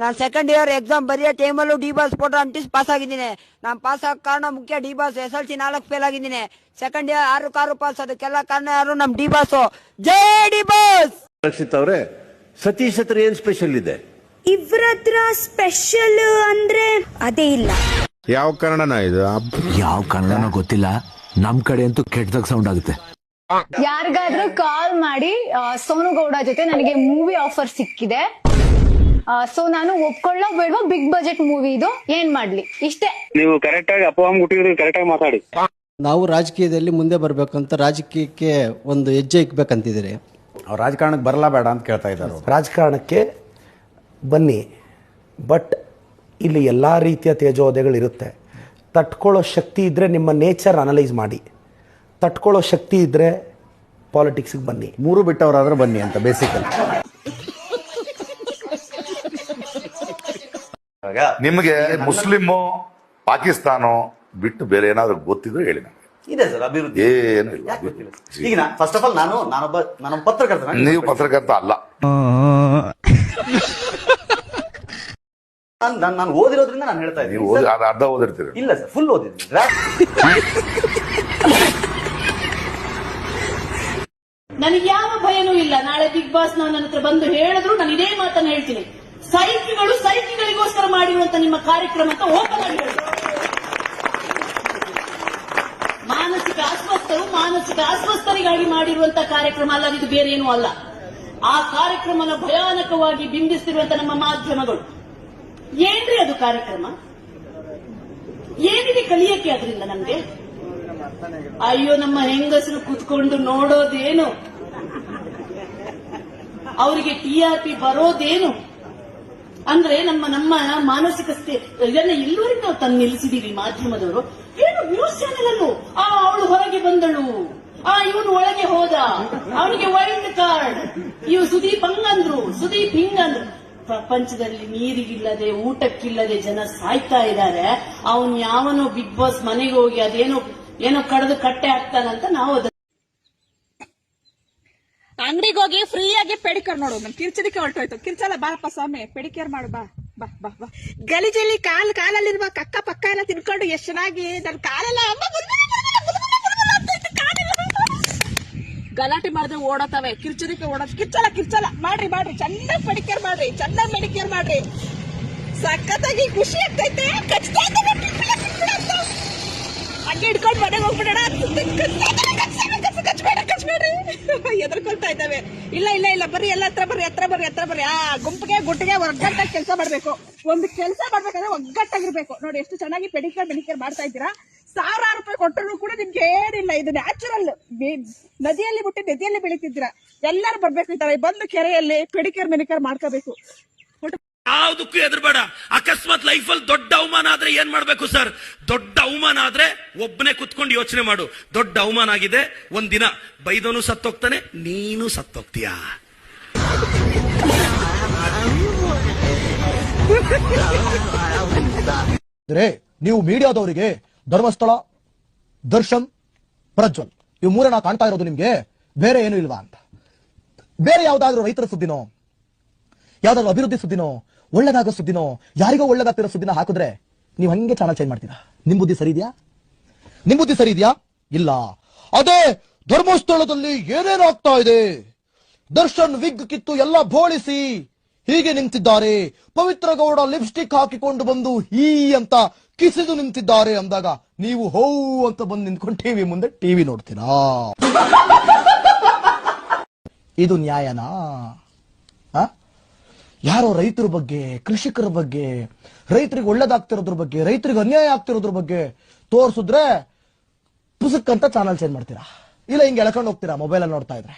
ನಾನು second year exam ಬರೆಯೋ ಟೈಮಲ್ಲೂ ಡಿ ಬಾಸ್ ಫೋಟೋ ಅಂಟಿಸಿ ಪಾಸ್ ಆಗಿದ್ದೀನಿ. ನಾನು ಪಾಸ್ ಆಗ ಕಾರಣ ಮುಖ್ಯ ಡಿ ಬಾಸ್. SLC 4 ಫೇಲ್ ಆಗಿದ್ದೀನಿ. Second year 6 pass. ಅದಕ್ಕೆಲ್ಲ ಕಾರಣ ಯಾರು? ನಮ್ ಡಿ ಬಾಸ್. ಜೈ ಡಿ ಬಾಸ್. ರಕ್ಷಿತ್ ಅವರೇ, ಸತೀಶ್ ಹತ್ರ ಏನ್ ಸ್ಪೆಷಲ್ ಇದೆ? ಇವ್ರ ಹತ್ರ ಸ್ಪೆಷಲ್ ಅಂದ್ರೆ ಅದೇ ಇಲ್ಲ. ಯಾವ ಕನ್ನಡನ ಇದು? ಯಾವ ಕನ್ನಡನೋ ಗೊತ್ತಿಲ್ಲ, ನಮ್ ಕಡೆ ಅಂತೂ ಕೆಟ್ಟದಾಗ ಸೌಂಡ್ ಆಗುತ್ತೆ. ಯಾರಿಗಾದ್ರೂ ಕಾಲ್ ಮಾಡಿ ಸೋನು ಗೌಡ ಜೊತೆ ನನಗೆ ಮೂವಿ ಆಫರ್ ಸಿಕ್ಕಿದೆ, ಸೊ ನಾನು ಒಪ್ಕೊಳ್ಳೋ ಬೇಡವಾ? ಬಿಗ್ ಬಜೆಟ್ ಮೂವಿ ಇದು, ಏನ್ ಮಾಡ್ಲಿ? ಇಷ್ಟೇ. ನೀವು ಕರೆಕ್ಟ್ ಆಗಿ ಅಪವಾದ ಮುಟ್ಟಿದ್ರೆ ಕರೆಕ್ಟ್ ಆಗಿ ಮಾತಾಡಿ. ನಾವು ರಾಜಕೀಯದಲ್ಲಿ ಮುಂದೆ ಬರ್ಬೇಕಂತ, ರಾಜಕೀಯಕ್ಕೆ ಒಂದು ಹೆಜ್ಜೆ ಇಕ್ಬೇಕಂತಿದ್ದೀರಿ. ಅವ್ರು ರಾಜಕಾರಣಕ್ಕೆ ಬರಲ್ಲ ಬೇಡ ಅಂತ ಕೇಳ್ತಾ ಇದ್ದಾರೆ. ರಾಜಕಾರಣಕ್ಕೆ ಬನ್ನಿ, ಬಟ್ ಇಲ್ಲಿ ಎಲ್ಲ ರೀತಿಯ ತೇಜೋವಧೆಗಳಿರುತ್ತೆ. ತಟ್ಕೊಳ್ಳೋ ಶಕ್ತಿ ಇದ್ದರೆ ನಿಮ್ಮ ನೇಚರ್ ಅನಲೈಸ್ ಮಾಡಿ. ತಟ್ಕೊಳ್ಳೋ ಶಕ್ತಿ ಇದ್ದರೆ ಪಾಲಿಟಿಕ್ಸಿಗೆ ಬನ್ನಿ. 3 ಬಿಟ್ಟವರಾದ್ರೆ ಬನ್ನಿ ಅಂತ ಬೇಸಿಕಲಿ. ನಿಮಗೆ ಮುಸ್ಲಿಮು ಪಾಕಿಸ್ತಾನ ಬಿಟ್ಟು ಬೇರೆ ಏನಾದ್ರು ಗೊತ್ತಿದ್ರೆ ಹೇಳಿ ನನಗೆ. ಇದೆ ಸರ್ ಅಭಿವೃದ್ಧಿ. ಏನು ಇಲ್ಲ. ಈಗ ಫಸ್ಟ್ ಆಫ್ ಆಲ್ ನಾನೊಬ್ಬ ಪತ್ರಕರ್ತ. ನೀವು ಪತ್ರಕರ್ತ ಅಲ್ಲ. ನಾನು ಓದಿರೋದ್ರಿಂದ ನಾನು ಹೇಳ್ತಾ ಇದ್ದೀನಿ. ನೀವು ಅರ್ಧ ಓದಿರ್ತೀರಿ? ಇಲ್ಲ ಸರ್, ಫುಲ್ ಓದಿದ್ದೀನಿ. ನನಗೆ ಯಾವ ಭಯನೂ ಇಲ್ಲ. ನಾಳೆ ಬಿಗ್ ಬಾಸ್ ನನ್ನ ಹತ್ರ ಬಂದು ಹೇಳಿದ್ರು ನಾನು ಇದೇ ಮಾತನ್ನು ಹೇಳ್ತೀನಿ. ಸೈಕಿಗಳಿಗೋಸ್ಕರ ಮಾಡಿರುವಂತ ನಿಮ್ಮ ಕಾರ್ಯಕ್ರಮ ಅಂತ ಓಪನ್ ಆಗಿ ಹೇಳಿ. ಮಾನಸಿಕ ಅಸ್ವಸ್ಥರಿಗಾಗಿ ಮಾಡಿರುವಂತ ಕಾರ್ಯಕ್ರಮ ಅಲ್ಲ, ಇದು ಬೇರೆ ಏನೂ ಅಲ್ಲ. ಆ ಕಾರ್ಯಕ್ರಮನ ಭಯಾನಕವಾಗಿ ಬಿಂಬಿಸ್ತಿರುವಂತ ನಮ್ಮ ಮಾಧ್ಯಮಗಳು. ಏನ್ರಿ ಅದು ಕಾರ್ಯಕ್ರಮ? ಏನಿದೆ ಕಲಿಯಕ್ಕೆ ಅದರಿಂದ ನಮ್ಗೆ? ಅಯ್ಯೋ, ನಮ್ಮ ಹೆಂಗಸರು ಕೂತ್ಕೊಂಡು ನೋಡೋದೇನು? ಅವರಿಗೆ TRP ಬರೋದೇನು? ಅಂದ್ರೆ ನಮ್ಮ ಮಾನಸಿಕ ಇದನ್ನ ಇಲ್ಲಿವರೆಗೆ ನಾವು ತಂದು ನಿಲ್ಲಿಸಿದೀವಿ ಮಾಧ್ಯಮದವರು. ಏನು ನ್ಯೂಸ್ ಚಾನೆಲ್ ಅಲ್ಲೂ ಅವಳು ಹೊರಗೆ ಬಂದಳು, ಇವನು ಒಳಗೆ ಹೋದ, ಅವನಿಗೆ ವೈಲ್ಡ್ ಕಾರ್ಡ್, ಇವು ಸುದೀಪ್ ಹಂಗಂದ್ರು, ಸುದೀಪ್ ಹಿಂಗಂದ್ರು. ಪ್ರಪಂಚದಲ್ಲಿ ನೀರಿಗಿಲ್ಲದೆ ಊಟಕ್ಕಿಲ್ಲದೆ ಜನ ಸಾಯ್ತಾ ಇದ್ದಾರೆ. ಅವನ್ ಯಾವನೋ ಬಿಗ್ ಬಾಸ್ ಮನೆಗೆ ಹೋಗಿ ಏನೋ ಕಡ್ದು ಕಟ್ಟೆ ಹಾಕ್ತಾನಂತ ನಾವು ಅಂಗಡಿಗೆ ಹೋಗಿ ಫ್ರೀ ಆಗಿ ಪೆಡಿಕೇರ್ ನೋಡು. ನನ್ ಕಿರ್ಚದಕ್ಕೆ ಹೊರಟೋಯ್ತು. ಕಿರ್ಚಲ್ಲ, ಬಾರಪ್ಪ ಸ್ವಾಮಿ, ಪೆಡಿಕೇರ್ ಮಾಡು, ಬಾ ಬಾ ಬಾ ಬಾ. ಗಲೀಜಲ್ಲಿ ಕಾಲಲ್ಲಿರುವ ಕಕ್ಕ ಪಕ್ಕ ಎಲ್ಲ ತಿನ್ಕೊಂಡು ಎಷ್ಟು ಚೆನ್ನಾಗಿ ನನ್ ಕಾಲೆಲ್ಲ ಗಲಾಟೆ ಮಾಡಿದ್ರೆ ಓಡತವೆ. ಕಿರ್ಚದಕ್ಕೆ ಓಡೋದು. ಕಿರ್ಚಲ್ಲ ಮಾಡ್ರಿ ಚೆನ್ನಾಗಿ ಪೆಡಿಕೇರ್ ಮಾಡ್ರಿ, ಚೆನ್ನಾಗಿ ಮೆಡಿಕೇರ್ ಮಾಡ್ರಿ. ಸಖತ್ತಾಗಿ ಖುಷಿ ಆಗ್ತೈತೆ. ಹಂಗೆ ಹಿಡ್ಕೊಂಡು ಮನೆಗೆ ಹೋಗ್ಬಿಡೋಣ. ಕಚ್ಬೇಡ್ರಿ, ಎದ್ರಕೊಳ್ತಾ ಇದ್ದಾವೆ. ಇಲ್ಲ ಬರ್ರಿ, ಎಲ್ಲ ಹತ್ರ ಬರ್ರಿ. ಆ ಗುಂಪಿಗೆ ಒಗ್ಗಟ್ಟಾಗಿ ಕೆಲಸ ಮಾಡ್ಬೇಕು. ಒಂದು ಕೆಲಸ ಮಾಡ್ಬೇಕಂದ್ರೆ ಒಗ್ಗಟ್ಟಾಗಿರ್ಬೇಕು. ನೋಡಿ ಎಷ್ಟು ಚೆನ್ನಾಗಿ ಮೆಡಿಕೇರ್ ಮಾಡ್ತಾ ಇದ್ದೀರಾ. 1000 ರೂಪಾಯಿ ಕೊಟ್ಟರು ಕೂಡ ನಿಮ್ಗೆ ಏನಿಲ್ಲ. ಇದು ನ್ಯಾಚುರಲ್. ನದಿಯಲ್ಲಿ ಬಿಟ್ಟು ನದಿಯಲ್ಲಿ ಬೆಳೀತಿದ್ದೀರಾ. ಎಲ್ಲರೂ ಬರ್ಬೇಕು ಈ ತರ ಬಂದು ಕೆರೆಯಲ್ಲಿ ಮೆಡಿಕೇರ್ ಮಾಡ್ಕೋಬೇಕು. ಯಾವ್ದಕ್ಕೂ ಎದುರ್ಬೇಡ. ಅಕಸ್ಮಾತ್ ಲೈಫಲ್ಲಿ ದೊಡ್ಡ ಅವಮಾನ ಆದ್ರೆ ಏನ್ ಮಾಡ್ಬೇಕು ಸರ್? ದೊಡ್ಡ ಅವಮಾನ ಆದ್ರೆ ಒಬ್ಬನೇ ಕುತ್ಕೊಂಡು ಯೋಚನೆ ಮಾಡು. ದೊಡ್ಡ ಅವಮಾನ ಆಗಿದೆ, ಒಂದಿನ ಬೈದೋನು ಸತ್ತೋಗ್ತಾನೆ, ನೀನು ಸತ್ತೋಗ್ತೀಯಾ. ನೀವು ಮೀಡಿಯಾದವರಿಗೆ ಧರ್ಮಸ್ಥಳ, ದರ್ಶನ್, ಪ್ರಜ್ವಲ್ ಇವು 3 ಕಾಣ್ತಾ ಇರೋದು ನಿಮ್ಗೆ, ಬೇರೆ ಏನು ಇಲ್ವಾ ಅಂತ. ಬೇರೆ ಯಾವ್ದಾದ್ರು ರೈತರ ಸುದ್ದಿನೋ, ಯಾವ್ದಾದ್ರು ಅಭಿವೃದ್ಧಿ ಸುದ್ದಿನೋ, ಒಳ್ಳೇದಾಗೋ ಸುದ್ದಿನೋ, ಯಾರಿಗೋ ಒಳ್ಳೇದಾಗ್ತಿರೋ ಸುದ್ದಿನ ಹಾಕಿದ್ರೆ ನೀವು ಹಂಗೆ ಚಾನಲ್ ಚೇಂಜ್ ಮಾಡ್ತೀರಾ. ನಿಮ್ ಬುದ್ಧಿ ಸರಿ ಇದೆಯಾ? ಇಲ್ಲ. ಅದೇ ಧರ್ಮಸ್ಥಳದಲ್ಲಿ ಏನೇನಾಗ್ತಾ ಇದೆ, ದರ್ಶನ್ ವಿಗ್ ಕಿತ್ತು ಎಲ್ಲ ಬೋಳಿಸಿ ಹೀಗೆ ನಿಂತಿದ್ದಾರೆ, ಪವಿತ್ರ ಗೌಡ ಲಿಪ್ಸ್ಟಿಕ್ ಹಾಕಿಕೊಂಡು ಬಂದು ಹೀ ಅಂತ ಕಿಸಿದು ನಿಂತಿದ್ದಾರೆ ಅಂದಾಗ ನೀವು ಹೋ ಅಂತ ಬಂದು ನಿಂತ್ಕೊಂಡು ಟಿವಿ ಮುಂದೆ ಟಿವಿ ನೋಡ್ತೀರಾ? ಇದು ನ್ಯಾಯನಾ? ಯಾರೋ ರೈತರ ಬಗ್ಗೆ, ಕೃಷಿಕರ ಬಗ್ಗೆ, ರೈತರಿಗೆ ಒಳ್ಳೇದಾಗ್ತಿರೋದ್ರ ಬಗ್ಗೆ, ರೈತರಿಗೆ ಅನ್ಯಾಯ ಆಗ್ತಿರೋದ್ರ ಬಗ್ಗೆ ತೋರಿಸಿದ್ರೆ ಪುಸ್ತಕ ಅಂತ ಚಾನಲ್ ಚೇಂಜ್ ಮಾಡ್ತೀರಾ. ಇಲ್ಲ ಹಿಂಗೆ ಎಳ್ಕೊಂಡು ಹೋಗ್ತೀರಾ ಮೊಬೈಲ್ ಅಲ್ಲಿ ನೋಡ್ತಾ ಇದ್ರೆ.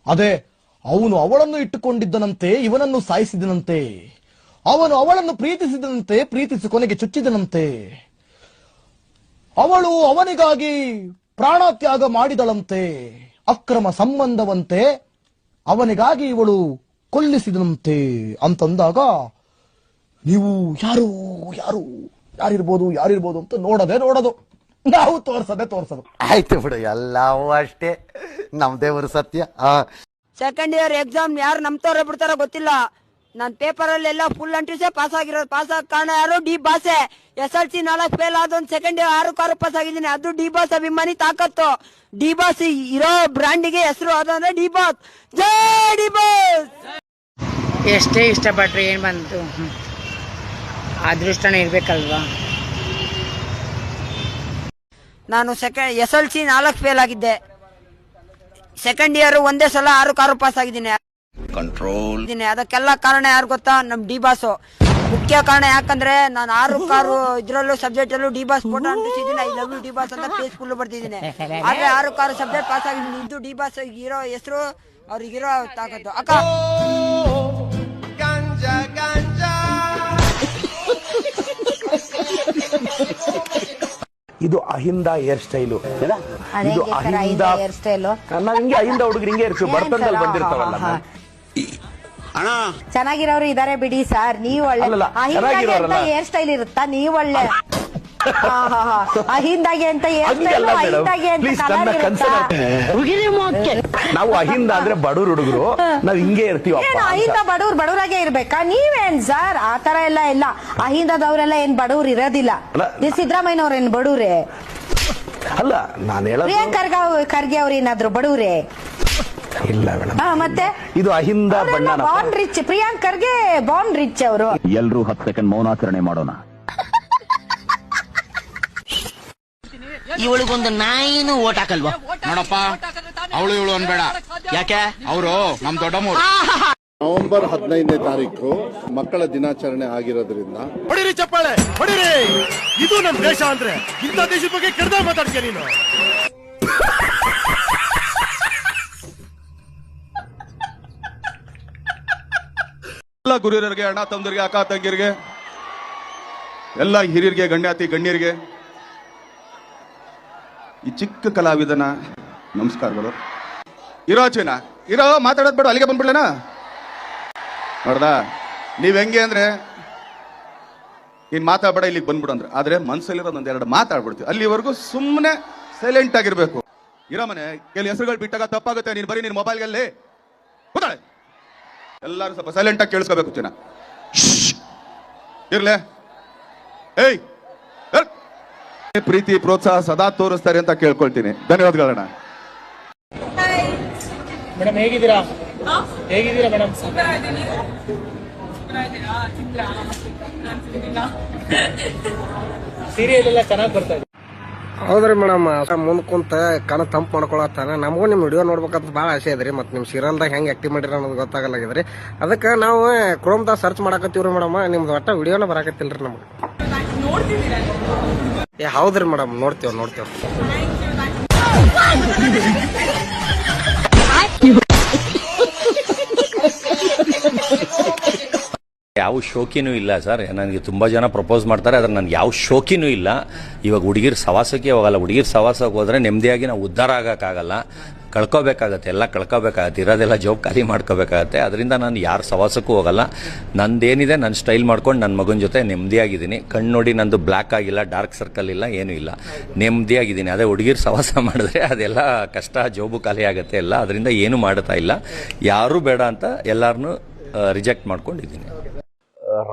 ಅದೇ ಅವನು ಅವಳನ್ನು ಇಟ್ಟುಕೊಂಡಿದ್ದನಂತೆ, ಇವನನ್ನು ಸಾಯಿಸಿದನಂತೆ, ಅವನು ಅವಳನ್ನು ಪ್ರೀತಿಸಿದನಂತೆ, ಪ್ರೀತಿಸಿ ಕೊನೆಗೆ ಚುಚ್ಚಿದನಂತೆ, ಅವಳು ಅವನಿಗಾಗಿ ಪ್ರಾಣತ್ಯಾಗ ಮಾಡಿದಳಂತೆ, ಅಕ್ರಮ ಸಂಬಂಧವಂತೆ, ಅವನಿಗಾಗಿ ಇವಳು ಕೊಲ್ಲಿಸಿದಂತೆ ಅಂತಂದಾಗ ನೀವು ಯಾರಿರ್ಬೋದು ಅಂತ ನೋಡೋದು. ನಾವು ತೋರ್ಸೋದು. ಆಯ್ತು ಬಿಡು, ಎಲ್ಲವೂ ಅಷ್ಟೇ. ನಮ್ ದೇವರು ಸತ್ಯ. ಸೆಕೆಂಡ್ ಇಯರ್ ಎಕ್ಸಾಮ್ ಯಾರು ನಂಬ್ತಾರೋ ಬಿಡ್ತಾರೋ ಗೊತ್ತಿಲ್ಲ. ನನ್ನ ಪೇಪರಲ್ಲೆಲ್ಲ ಫುಲ್ ಎಂಟ್ರೀಸೇ ಪಾಸ್ ಆಗಿರೋದು. ಪಾಸ್ ಆಗ ಕಾರಣ ಯಾರು? ಡಿ ಬಾಸೆ. SLC 4 ಫೇಲ್ ಆದ ಒಂದು ಸೆಕೆಂಡ್ ಇಯರ್ 6 ಪಾಸ್ ಆಗಿದ್ದೀನಿ. ಅದು ಡಿ ಬಾಸ್ ಅಭಿಮಾನಿ ತಾಕತ್ತು. ಡಿ ಬಾಸ್ ಇರೋ ಬ್ರ್ಯಾಂಡಿಗೆ ಹೆಸರು ಅದಂದ್ರೆ ಡಿ ಬಾಸ್. ಜೈ ಡಿ ಬಾಸ್. ಎಷ್ಟೇ ಇಷ್ಟಪಟ್ರೆ ಏನ್ ಬಂತು, ಅದೃಷ್ಟನೇ ಇರ್ಬೇಕಲ್ವಾ. ನಾನು SLC 4 ಫೇಲ್ ಆಗಿದ್ದೆ. ಸೆಕೆಂಡ್ ಇಯರ್ ಒಂದೇ ಸಲ 6 ಪಾಸ್ ಆಗಿದ್ದೀನಿ. ಅದಕ್ಕೆಲ್ಲ ಕಾರಣ ಯಾರು ಗೊತ್ತಾ? ನಮ್ ಡಿ ಬಾಸು ಮುಖ್ಯ ಕಾರಣ. ಯಾಕಂದ್ರೆ ನಾನು 6 ಇದ್ರಲ್ಲೂ ಸಬ್ಜೆಕ್ಟ್ ಅಲ್ಲೂ ಡಿ ಬಾಸ್ ಫೋಟೋ ಅಂಟಿಸಿದ್ದೀನಿ. I love you D Boss ಅಂತ ಪೇಜ್ ಫುಲ್ ಬರ್ತಿದ್ದೀನಿ. ಆದ್ರೆ 6 ಸಬ್ಜೆಕ್ಟ್ ಪಾಸ್ ಆಗಿದ್ದೀನಿ. ಇದು ಡಿ ಬಾಸ್ ಇರೋ ಹೆಸರು, ಅವ್ರಿಗಿರೋ ತಾಕತ್ತು. ಅಕ್ಕ ಇದು ಅಹಿಂದ ಹೇರ್ ಸ್ಟೈಲು. ಇದು ಅಹಿಂದ ಹೇರ್ ಸ್ಟೈಲು. ನಾವ್ ಹಿಂಗೆ ಅಹಿಂದ ಹುಡುಗರು ಹಿಂಗೆ ಇರ್ತೀವಿ, ಬರ್ತಂದಲ್ಲಿ ಬಂದಿರ್ತಾವಲ್ಲ. ಚೆನ್ನಾಗಿರೋರು ಇದಾರೆ ಬಿಡಿ ಸರ್. ನೀವ್ ಒಳ್ಳೆ ಹೇರ್ ಸ್ಟೈಲ್ ಇರುತ್ತಾ? ನೀವ್ ಒಳ್ಳೆ ಅಹಿಂದಾಗೆ ಅಂತ ಹೇರ್ ಸ್ಟೈಲ್, ಅಹಿಂದಾಗೆ ಅಂತ ಕಲರ್ ಇರುತ್ತಾ? ನಾವು ಅಹಿಂದ ಅಂದ್ರೆ ಬಡವ್ರ ಹುಡುಗರು, ನಾವ್ ಹಿಂಗೆ ಇರ್ತೀವಿ. ಅಹಿಂದ ಬಡವ್ರಾಗೆ ಇರ್ಬೇಕಾ? ನೀವೇನ್ ಸರ್ ಆ ತರ ಎಲ್ಲ ಇಲ್ಲ. ಅಹಿಂದದವ್ರೆಲ್ಲ ಏನ್ ಬಡವ್ರು ಇರೋದಿಲ್ಲ. ಸಿದ್ದರಾಮಯ್ಯನವ್ರ ಏನ್ ಬಡವ್ರೆ ಅಲ್ಲ. ನಾನು ಹೇಳ ಪ್ರಿಯಾಂಕ ಖರ್ಗೆ ಅವ್ರ ಏನಾದ್ರು ಬಡವ್ರೆ? ಇಲ್ಲ ಮೇಡಮ್. ಮತ್ತೆ ಇದು ಅಹಿಂದ ಬಣ್ಣ. Bond rich. Priyank Kharge bond rich ಅವರು. ಎಲ್ರೂ 10 ಸೆಕೆಂಡ್ ಮೌನಾಚರಣೆ ಮಾಡೋಣ. ಇವಳಿಗೊಂದು ನಾಯಿನೂ ಓಟ್ ಹಾಕಲ್ವಾ? ನೋಡಪ್ಪ, ಅವಳು ಇವಳು ಅನ್ಬೇಡ. ಯಾಕೆ? ಅವರು ನಮ್ ದೊಡ್ಡಮ್ಮ. ನವೆಂಬರ್ 15ನೇ ತಾರೀಕು ಮಕ್ಕಳ ದಿನಾಚರಣೆ ಆಗಿರೋದ್ರಿಂದ ಹೊಡಿರಿ ಚಪ್ಪಾಳೆ, ಹೊಡಿರಿ. ಇದು ನಮ್ ದೇಶ ಅಂದ್ರೆ ಇಂಥ ದೇಶದ ಬಗ್ಗೆ ಕೆಡ್ದ ಮಾತಾಡ್ತೀಯ ನೀನು. ಎಲ್ಲ ಗುರುರಿಗೆ, ಅಣ್ಣ ತಮ್ಮದರಿಗೆ, ಅಕ್ಕ ತಂಗಿರಿಗೆ, ಎಲ್ಲ ಹಿರಿಯರಿಗೆ, ಗಣ್ಯರಿಗೆ, ಈ ಚಿಕ್ಕ ಕಲಾವಿದನ ನಮಸ್ಕಾರಗಳು. ಇರೋ ಮಾತಾಡೋದ್ ಬೇಡ, ಅಲ್ಲಿಗೆ ಬಂದ್ಬಿಡ್ಲೇನಾ? ನೋಡ್ದ, ನೀವ್ ಹೆಂಗೆ ಅಂದ್ರೆ ಇನ್ ಮಾತಾಡ್ಬೇಡ, ಇಲ್ಲಿಗೆ ಬಂದ್ಬಿಡು ಅಂದ್ರೆ. ಆದ್ರೆ ಮನ್ಸಲ್ಲಿರೋದು 1-2 ಮಾತಾಡ್ಬಿಡ್ತೀವಿ. ಅಲ್ಲಿವರೆಗೂ ಸುಮ್ಮನೆ ಸೈಲೆಂಟ್ ಆಗಿರ್ಬೇಕು. ಇರೋ ಮನೆ ಕೆಲವು ಹೆಸರುಗಳು ಬಿಟ್ಟಾಗ ತಪ್ಪಾಗುತ್ತೆ. ನೀನ್ ಬರೀ ನಿನ್ ಮೊಬೈಲ್ಗಲ್ಲಿ ಕೂತಾಳೆ. ಎಲ್ಲರೂ ಸ್ವಲ್ಪ ಸೈಲೆಂಟ್ ಆಗಿ ಕೇಳಿಸ್ಕೋಬೇಕು. ಚಿನ್ನ ಇರ್ಲೆ. ಏಯ್, ಪ್ರೀತಿ ಪ್ರೋತ್ಸಾಹ ಸದಾ ತೋರಿಸ್ತಾರೆ ಅಂತ ಕೇಳ್ಕೊಳ್ತೀನಿ. ಧನ್ಯವಾದಗಳಣ್ಣ. ಮೇಡಮ್ ಹೇಗಿದ್ದೀರಾ? ಹೇಗಿದ್ದೀರಾ ಮೇಡಮ್? ಸೀರಿಯಲ್ ಎಲ್ಲ ಚೆನ್ನಾಗಿ ಬರ್ತಾ ಇದೆ. ಹೌದ್ರಿ ಮೇಡಮ್. ಮುಂದ್ ಕುಂತ ಕಣ ತಂಪ್ ಮಾಡ್ಕೊಳತ್ತಾನ. ನಮಗೂ ನಿಮ್ ವಿಡಿಯೋ ನೋಡ್ಬೇಕಂತ ಭಾಳ ಆಸೆ ಅದ್ರಿ. ಮತ್ ನಿಮ್ ಸೀರಿಯಲ್ದಾಗ ಹೆಂಗ್ ಆಕ್ಟಿವ್ ಮಾಡಿರ ಅನ್ನೋದು ಗೊತ್ತಾಗಲ್ಲಾಗಿದ್ರಿ. ಅದಕ್ಕೆ ನಾವು ಕ್ರೋಮ್ದಾಗ ಸರ್ಚ್ ಮಾಡಕತ್ತೀವ್ರಿ ಮೇಡಮ್. ನಿಮ್ದು ಒಟ್ಟ ವಿಡಿಯೋನ ಬರಾಕತ್ತಿಲ್ರಿ ನಮ್ಗೆ. ಹೌದ್ರಿ ಮೇಡಮ್, ನೋಡ್ತೇವ್. ಯಾವ ಶೋಕಿನೂ ಇಲ್ಲ ಸರ್. ನನಗೆ ತುಂಬಾ ಜನ ಪ್ರಪೋಸ್ ಮಾಡ್ತಾರೆ, ಆದ್ರೆ ನನ್ಗೆ ಯಾವ ಶೋಕಿನೂ ಇಲ್ಲ. ಇವಾಗ ಹುಡುಗಿರ್ ಸವಾಸಕ್ಕೆ ಹೋಗಲ್ಲ. ಹುಡುಗಿರ್ ಸವಾಸಕ್ಕೆ ಹೋದ್ರೆ ನೆಮ್ಮದಿಯಾಗಿ ನಾವು ಉದ್ಧಾರ ಆಗಕ್ಕಾಗಲ್ಲ. ಕಳ್ಕೋಬೇಕಾಗತ್ತೆ, ಎಲ್ಲ ಕಳ್ಕೋಬೇಕಾಗತ್ತೆ. ಇರೋದೆಲ್ಲ ಜಾಬ್ ಖಾಲಿ ಮಾಡ್ಕೋಬೇಕಾಗತ್ತೆ. ಅದರಿಂದ ನಾನು ಯಾರ ಸವಾಸಕ್ಕೂ ಹೋಗಲ್ಲ. ನಂದೇನಿದೆ ನನ್ನ ಸ್ಟೈಲ್ ಮಾಡ್ಕೊಂಡು ನನ್ನ ಮಗನ ಜೊತೆ ನೆಮ್ಮದಿಯಾಗಿದ್ದೀನಿ. ಕಣ್ಣು ನೋಡಿ ನಂದು ಬ್ಲ್ಯಾಕ್ ಆಗಿಲ್ಲ, ಡಾರ್ಕ್ ಸರ್ಕಲ್ ಇಲ್ಲ, ಏನೂ ಇಲ್ಲ, ನೆಮ್ಮದಿಯಾಗಿದ್ದೀನಿ. ಅದೇ ಹುಡುಗಿರ್ ಸವಾಸ ಮಾಡಿದ್ರೆ ಅದೆಲ್ಲ ಕಷ್ಟ, ಜಾಬು ಖಾಲಿ ಆಗುತ್ತೆ ಎಲ್ಲ. ಅದರಿಂದ ಏನು ಮಾಡ್ತಾ ಇಲ್ಲ. ಯಾರೂ ಬೇಡ ಅಂತ ಎಲ್ಲಾರನ್ನೂ ರಿಜೆಕ್ಟ್ ಮಾಡ್ಕೊಂಡಿದ್ದೀನಿ.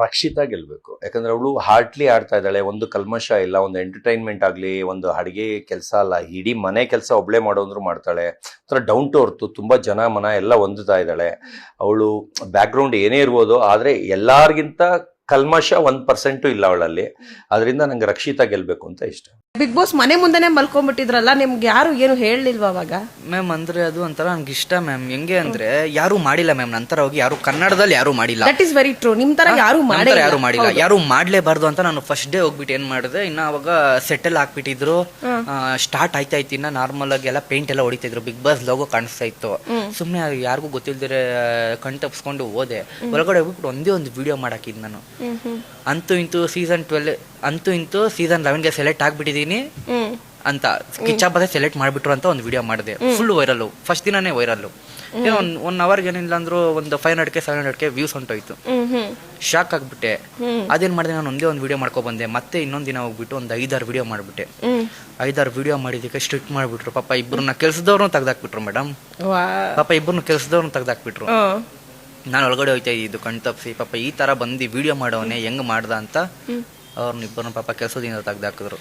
ರಕ್ಷಿತಾ ಗೆಲ್ಬೇಕು. ಯಾಕಂದ್ರೆ ಅವಳು ಹಾರ್ಟ್ಲಿ ಆಡ್ತಾ ಇದ್ದಾಳೆ. ಒಂದು ಕಲ್ಮಶ ಇಲ್ಲ, ಒಂದು ಎಂಟರ್ಟೈನ್ಮೆಂಟ್ ಆಗಲಿ, ಒಂದು ಅಡುಗೆ ಕೆಲಸ ಅಲ್ಲ, ಇಡೀ ಮನೆ ಕೆಲಸ ಒಬ್ಳೆ ಮಾಡೋಂದ್ರು ಮಾಡ್ತಾಳೆ. ಒಂಥರ ಡೌನ್ ಟು ಅರ್ತ್, ತುಂಬಾ ಜನ ಮನ ಎಲ್ಲ ಹೊಂದುತ್ತಾ ಇದ್ದಾಳೆ. ಅವಳು ಬ್ಯಾಕ್ ಗ್ರೌಂಡ್ ಏನೇ ಇರ್ಬೋದು, ಆದ್ರೆ ಎಲ್ಲಾರ್ಗಿಂತ ಕಲ್ಮಶ 1% ಇಲ್ಲ ಅವಳಲ್ಲಿ. ಅದರಿಂದ ನಂಗೆ ರಕ್ಷಿತಾ ಗೆಲ್ಬೇಕು ಅಂತ ಇಷ್ಟ. ಬಿಗ್ ಬಾಸ್ ಮನೆ ಮುಂದೆನೆ ಮಲ್ಕೊಂಡ್ಬಿಟ್ಟಿದ್ರಲ್ಲ, ನಿಮ್ಗೆ ಯಾರು ಏನು ಹೇಳಲಿಲ್ವಾ ಅವಾಗ? ಮ್ಯಾಮ್ ಅಂದ್ರೆ ಅದು ಒಂಥರ ನನ್ಗೆ ಇಷ್ಟ ಮ್ಯಾಮ್. ಹೆಂಗೆ ಅಂದ್ರೆ ಯಾರು ಮಾಡಿಲ್ಲ ಮ್ಯಾಮ್. ನಂತರ ಹೋಗಿ ಯಾರು ಕನ್ನಡದಲ್ಲಿ ಯಾರು ಮಾಡಿಲ್ಲ. That is very true. ನಿಮ್ ತರ ಯಾರು ಮಾಡಿಲ್ಲ, ಯಾರು ಮಾಡ್ಲೇಬಾರ್ದು ಅಂತ ನಾನು ಫಸ್ಟ್ ಡೇ ಹೋಗ್ಬಿಟ್ಟು ಏನ್ ಮಾಡಿದೆ, ಇನ್ನ ಅವಾಗ ಸೆಟಲ್ ಹಾಕ್ಬಿಟ್ಟಿದ್ರು. ಸ್ಟಾರ್ಟ್ ಆಯ್ತಾ ಇನ್ನ ನಾರ್ಮಲ್ ಆಗಿ ಎಲ್ಲ ಪೇಂಟ್ ಎಲ್ಲ ಹೊಡಿತಿದ್ರು. ಬಿಗ್ ಬಾಸ್ ಲೋಗೋ ಕಾಣಿಸ್ತಾ ಇತ್ತು. ಸುಮ್ನೆ ಯಾರಿಗೂ ಗೊತ್ತಿಲ್ದಿರೆ ಕಣ್ ತಪ್ಸ್ಕೊಂಡು ಹೋದೆ. ಒಳಗಡೆ ಹೋಗ್ಬಿಟ್ಟು ಒಂದೇ ಒಂದು ವಿಡಿಯೋ ಮಾಡಾಕಿದ್ ನಾನು. ಅಂತೂ ಇಂತೂ ಸೀಸನ್ 11ಗೆ ಸೆಲೆಕ್ಟ್ ಆಗ್ಬಿಟ್ಟಿದೀನಿ ಅಂತ ಕಿಚ್ಚಾಬಾದೆ ಸೆಲೆಕ್ಟ್ ಮಾಡ್ಬಿಟ್ರು ಅಂತ ಒಂದು ವಿಡಿಯೋ ಮಾಡಿದೆ. Full viral. ಫಸ್ಟ್ ದಿನಾನೇ ವೈರಲ್. ಏನೋ 1 ಅವರ್ಗೆ ಏನಿಲ್ಲ ಅಂದ್ರು ಒಂದು 500K 700K ವ್ಯೂಸ್ ಹೊಂಟೋಯ್ತು. ಶಾಕ್ ಆಗ್ಬಿಟ್ಟೆ. ಅದೇನ್ ಮಾಡಿದೆ, ನಾನು ಒಂದೇ ಒಂದು ವಿಡಿಯೋ ಮಾಡ್ಕೊ ಬಂದೆ. ಮತ್ತೆ ಇನ್ನೊಂದ್ ದಿನ ಹೋಗ್ಬಿಟ್ಟು ಒಂದು 5-6 ವಿಡಿಯೋ ಮಾಡ್ಬಿಟ್ಟೆ. 5-6 ವಿಡಿಯೋ ಮಾಡಿದಕ್ಕೆ ಸ್ಟ್ರಿಕ್ಟ್ ಮಾಡ್ಬಿಟ್ರು. ಪಾಪ ಇಬ್ಬರನ್ನ ಕೆಲ್ಸದವ್ರನ್ನ ತೆಗ್ದಾಕ್ಬಿಟ್ರು ಮೇಡಮ್. ಪಾಪ ಇಬ್ಬರನ್ನ ಕೆಲ್ಸದವ್ರನ್ನ ತೆಗ್ದಾಕ್ಬಿಟ್ರು. ನಾನು ಒಳಗಡೆ ಹೋಯ್ತಾ ಇದ್ದು ಕಣ್ ತಪ್ಪಿಸಿ ಪಾಪ ಈ ತರ ಬಂದು ವಿಡಿಯೋ ಮಾಡೋನೆ ಹೆಂಗ್ ಮಾಡ್ದ ಅಂತ ಅವ್ರನ್ನಿಬ್ಬರನ್ನ ಪಾಪ ಕೆಲಸದಿಂದ ತೆಗ್ದಾಕಿದ್ರು.